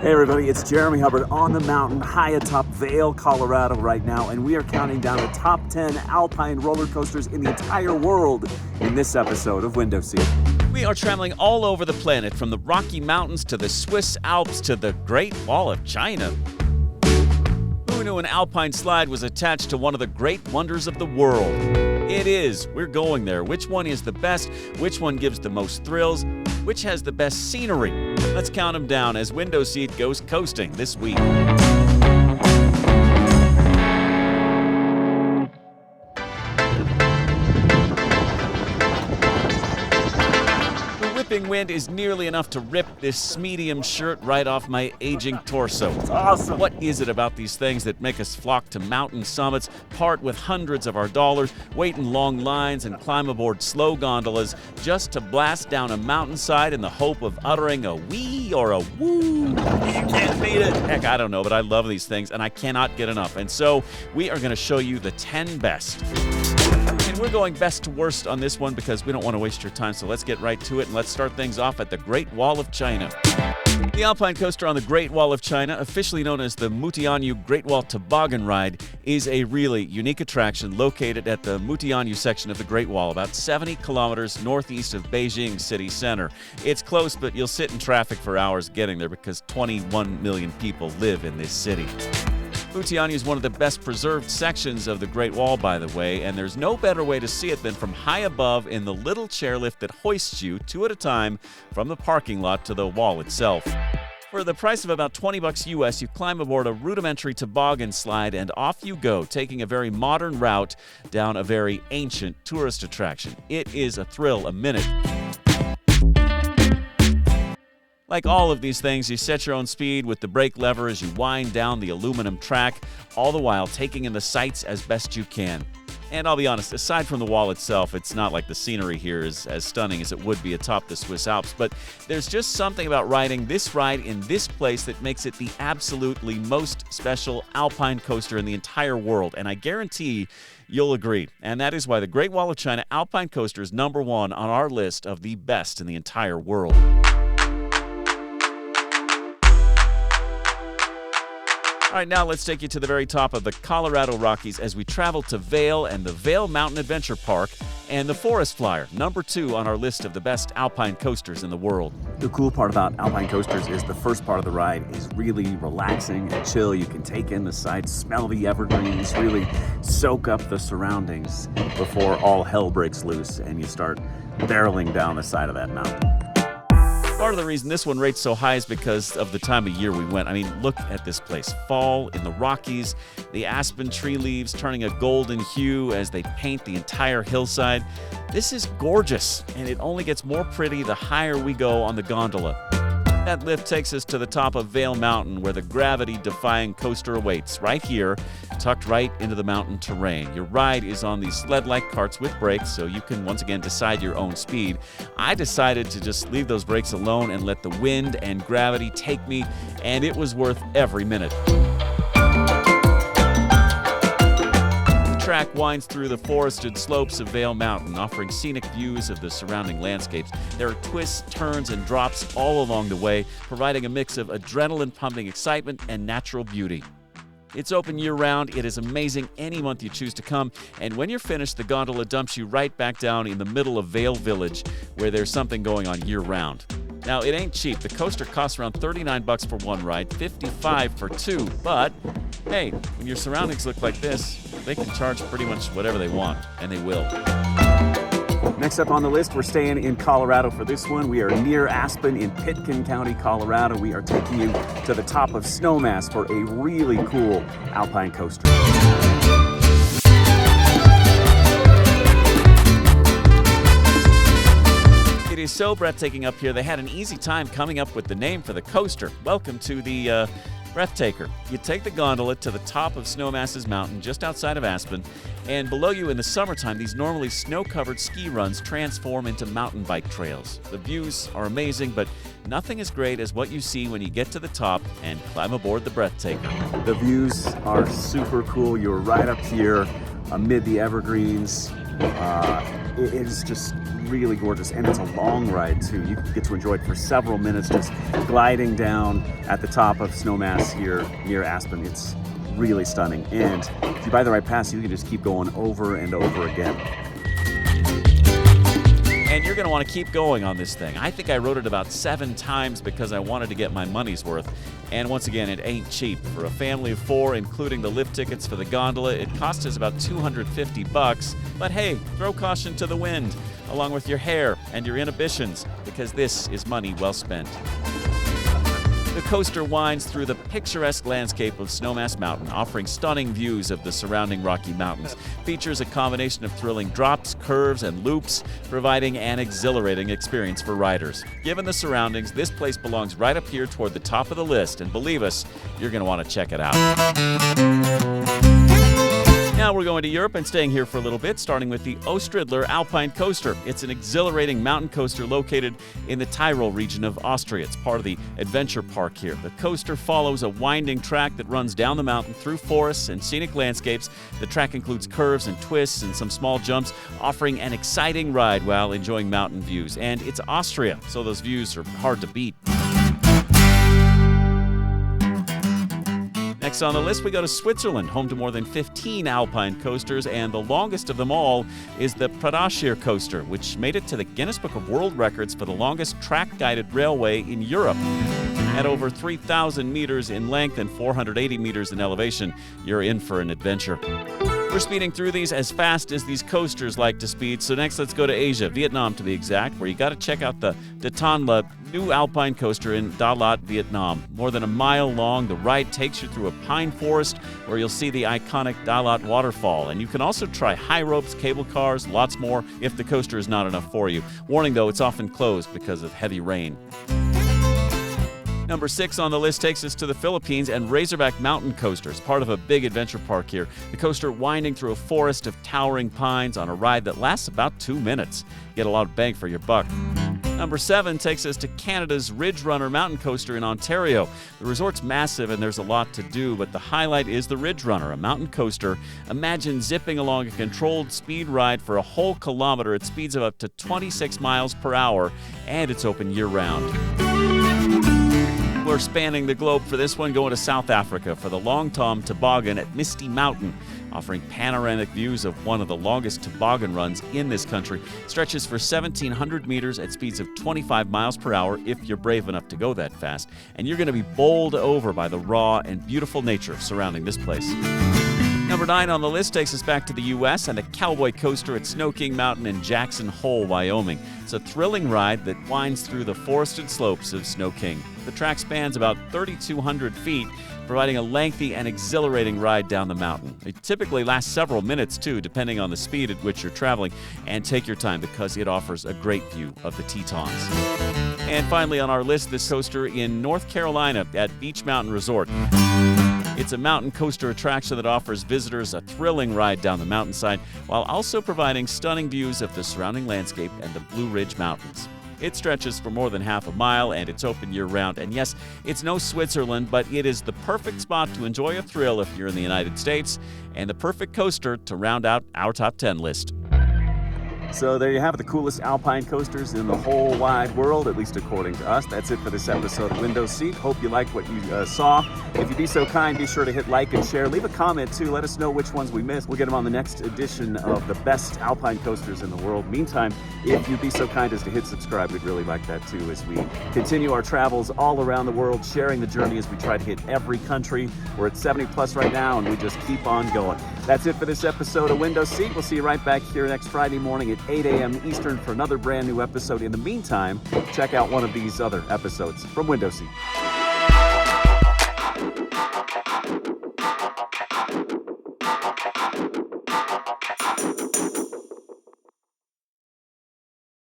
Hey everybody, it's Jeremy Hubbard on the mountain high atop Vail, Colorado right now, and we are counting down the top 10 alpine roller coasters in the entire world in this episode of Window Seat. We are traveling all over the planet, from the Rocky Mountains to the Swiss Alps to the Great Wall of China. Who knew an alpine slide was attached to one of the great wonders of the world? It is. We're going there. Which one is the best? Which one gives the most thrills? Which has the best scenery? Let's count them down as Window Seat goes coasting this week. Wind is nearly enough to rip this medium shirt right off my aging torso. It's awesome. What is it about these things that make us flock to mountain summits, part with hundreds of our dollars, wait in long lines, and climb aboard slow gondolas just to blast down a mountainside in the hope of uttering a wee or a woo? You can't beat it. Heck, I don't know, but I love these things, and I cannot get enough. And so we are going to show you the 10 best. And we're going best to worst on this one because we don't want to waste your time, so let's get right to it, and let's start things off at the Great Wall of China. The alpine coaster on the Great Wall of China, officially known as the Mutianyu Great Wall Toboggan Ride, is a really unique attraction located at the Mutianyu section of the Great Wall, about 70 kilometers northeast of Beijing city center. It's close, but you'll sit in traffic for hours getting there because 21 million people live in this city. Mutianyu is one of the best preserved sections of the Great Wall, by the way, and there's no better way to see it than from high above in the little chairlift that hoists you, two at a time, from the parking lot to the wall itself. For the price of about $20 US, you climb aboard a rudimentary toboggan slide and off you go, taking a very modern route down a very ancient tourist attraction. It is a thrill a minute. Like all of these things, you set your own speed with the brake lever as you wind down the aluminum track, all the while taking in the sights as best you can. And I'll be honest, aside from the wall itself, it's not like the scenery here is as stunning as it would be atop the Swiss Alps, but there's just something about riding this ride in this place that makes it the absolutely most special alpine coaster in the entire world, and I guarantee you'll agree. And that is why the Great Wall of China Alpine Coaster is number one on our list of the best in the entire world. All right, now let's take you to the very top of the Colorado Rockies as we travel to Vail and the Vail Mountain Adventure Park and the Forest Flyer, number two on our list of the best alpine coasters in the world. The cool part about alpine coasters is the first part of the ride is really relaxing and chill. You can take in the sights, smell the evergreens, really soak up the surroundings before all hell breaks loose and you start barreling down the side of that mountain. Part of the reason this one rates so high is because of the time of year we went. I mean, look at this place. Fall in the Rockies, the aspen tree leaves turning a golden hue as they paint the entire hillside. This is gorgeous, and it only gets more pretty the higher we go on the gondola. That lift takes us to the top of Vail Mountain, where the gravity-defying coaster awaits, right here, tucked right into the mountain terrain. Your ride is on these sled-like carts with brakes, so you can once again decide your own speed. I decided to just leave those brakes alone and let the wind and gravity take me, and it was worth every minute. The track winds through the forested slopes of Vail Mountain, offering scenic views of the surrounding landscapes. There are twists, turns, and drops all along the way, providing a mix of adrenaline-pumping excitement and natural beauty. It's open year-round. It is amazing any month you choose to come, and when you're finished, the gondola dumps you right back down in the middle of Vail Village, where there's something going on year-round. Now, it ain't cheap. The coaster costs around $39 for one ride, $55 for two, but hey, when your surroundings look like this, they can charge pretty much whatever they want, and they will. Next up on the list, we're staying in Colorado for this one. We are near Aspen in Pitkin County, Colorado. We are taking you to the top of Snowmass for a really cool alpine coaster. It is so breathtaking up here, they had an easy time coming up with the name for the coaster. Welcome to the Breathtaker. You take the gondola to the top of Snowmass's mountain just outside of Aspen, and below you in the summertime, these normally snow-covered ski runs transform into mountain bike trails. The views are amazing, but nothing as great as what you see when you get to the top and climb aboard the Breathtaker. The views are super cool. You're right up here amid the evergreens. It is just really gorgeous, and it's a long ride too. You get to enjoy it for several minutes, just gliding down at the top of Snowmass here near Aspen. It's really stunning, and if you buy the right pass, you can just keep going over and over again. And you're going to want to keep going on this thing. I think I rode it about 7 times because I wanted to get my money's worth. And once again, it ain't cheap. For a family of 4, including the lift tickets for the gondola, it cost us about $250. But hey, throw caution to the wind, along with your hair and your inhibitions, because this is money well spent. The coaster winds through the picturesque landscape of Snowmass Mountain, offering stunning views of the surrounding Rocky Mountains. Features a combination of thrilling drops, curves, and loops, providing an exhilarating experience for riders. Given the surroundings, this place belongs right up here toward the top of the list, and believe us, you're going to want to check it out. Now we're going to Europe and staying here for a little bit, starting with the Oestridler Alpine Coaster. It's an exhilarating mountain coaster located in the Tyrol region of Austria. It's part of the adventure park here. The coaster follows a winding track that runs down the mountain through forests and scenic landscapes. The track includes curves and twists and some small jumps, offering an exciting ride while enjoying mountain views. And it's Austria, so those views are hard to beat. Next on the list, we go to Switzerland, home to more than 15 alpine coasters, and the longest of them all is the Pratascher coaster, which made it to the Guinness Book of World Records for the longest track-guided railway in Europe. At over 3,000 meters in length and 480 meters in elevation, you're in for an adventure. We're speeding through these as fast as these coasters like to speed, so next let's go to Asia, Vietnam to be exact, where you got to check out the Tan La new alpine coaster in Da Lat, Vietnam. More than a mile long, the ride takes you through a pine forest where you'll see the iconic Da Lat waterfall, and you can also try high ropes, cable cars, lots more if the coaster is not enough for you. Warning though, it's often closed because of heavy rain. Number 6 on the list takes us to the Philippines and Razorback Mountain Coasters, part of a big adventure park here. The coaster winding through a forest of towering pines on a ride that lasts about 2 minutes. Get a lot of bang for your buck. Number 7 takes us to Canada's Ridge Runner Mountain Coaster in Ontario. The resort's massive and there's a lot to do, but the highlight is the Ridge Runner, a mountain coaster. Imagine zipping along a controlled speed ride for a whole kilometer at speeds of up to 26 miles per hour, and it's open year-round. We're spanning the globe for this one, going to South Africa for the Long Tom Toboggan at Misty Mountain, offering panoramic views of one of the longest toboggan runs in this country. Stretches for 1,700 meters at speeds of 25 miles per hour if you're brave enough to go that fast. And you're going to be bowled over by the raw and beautiful nature surrounding this place. Number 9 on the list takes us back to the U.S. and a cowboy coaster at Snow King Mountain in Jackson Hole, Wyoming. It's a thrilling ride that winds through the forested slopes of Snow King. The track spans about 3,200 feet, providing a lengthy and exhilarating ride down the mountain. It typically lasts several minutes, too, depending on the speed at which you're traveling, and take your time because it offers a great view of the Tetons. And finally on our list, this coaster in North Carolina at Beach Mountain Resort. It's a mountain coaster attraction that offers visitors a thrilling ride down the mountainside while also providing stunning views of the surrounding landscape and the Blue Ridge Mountains. It stretches for more than half a mile and it's open year-round. And yes, it's no Switzerland, but it is the perfect spot to enjoy a thrill if you're in the United States, and the perfect coaster to round out our top 10 list. So there you have it, the coolest alpine coasters in the whole wide world, at least according to us. That's it for this episode of Window Seat. Hope you liked what you saw. If you'd be so kind, be sure to hit like and share. Leave a comment too. Let us know which ones we missed. We'll get them on the next edition of the best alpine coasters in the world. Meantime, if you'd be so kind as to hit subscribe, we'd really like that too as we continue our travels all around the world, sharing the journey as we try to hit every country. We're at 70 plus right now and we just keep on going. That's it for this episode of Window Seat. We'll see you right back here next Friday morning at 8 a.m. Eastern for another brand new episode. In the meantime, check out one of these other episodes from Window Seat.